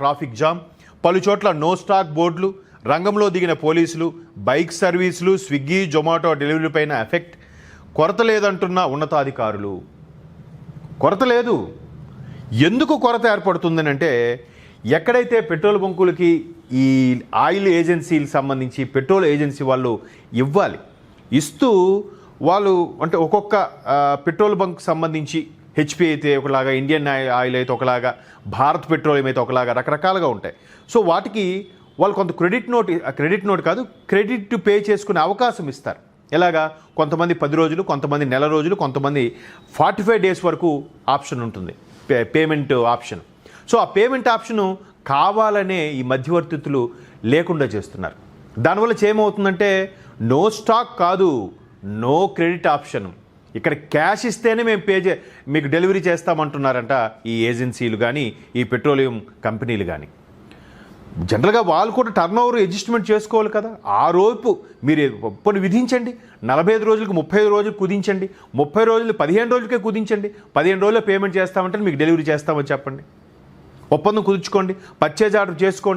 Traffic jam, పలుచోట్ల no stock బోర్డులు, రంగంలో దిగిన పోలీసులు, బైక్ సర్వీసులు, స్విగ్గీ జొమాటో డెలివరీపైన ఎఫెక్ట్. కొరత లేదంటున్న ఉన్నతాధికారులు. కొరత లేదు. ఎందుకు కొరత ఏర్పడుతుందని అంటే, ఎక్కడైతే పెట్రోల్ బంకులకి ఈ ఆయిల్ ఏజెన్సీలకు సంబంధించి పెట్రోల్ ఏజెన్సీ వాళ్ళు ఇవ్వాలి, ఇస్తూ వాళ్ళు అంటే ఒక్కొక్క పెట్రోల్ బంక్ సంబంధించి హెచ్పి అయితే ఒకలాగా, ఇండియన్ ఆయిల్ అయితే ఒకలాగా, భారత్ పెట్రోలియం అయితే ఒకలాగా రకరకాలుగా ఉంటాయి. సో వాటికి వాళ్ళు కొంత క్రెడిట్ నోట్ కాదు, క్రెడిట్ పే చేసుకునే అవకాశం ఇస్తారు. ఎలాగా? కొంతమంది 10 రోజులు, కొంతమంది నెల రోజులు, కొంతమంది 45 డేస్ వరకు ఆప్షన్ ఉంటుంది, పేమెంట్ ఆప్షన్. సో ఆ పేమెంట్ ఆప్షను కావాలనే ఈ మధ్యవర్తితులు లేకుండా చేస్తున్నారు. దానివల్ల ఏమవుతుందంటే, నో స్టాక్ కాదు, నో క్రెడిట్ ఆప్షన్. ఇక్కడ క్యాష్ ఇస్తేనే మేము మీకు డెలివరీ చేస్తామంటున్నారంట ఈ ఏజెన్సీలు కానీ, ఈ పెట్రోలియం కంపెనీలు కానీ. జనరల్గా వాళ్ళు కూడా టర్న్ ఓవర్ అడ్జస్ట్మెంట్ చేసుకోవాలి కదా. ఆ రోజు మీరు ఒప్పని విధించండి, 45 రోజులకు 35 రోజులు కుదించండి, 30 రోజులు 15 రోజులకే కుదించండి, 15 రోజుల్లో పేమెంట్ చేస్తామంటే మీకు డెలివరీ చేస్తామని చెప్పండి. ఒప్పందం కుదుర్చుకోండి, పర్చేజ్ ఆర్డర్ చేసుకోండి.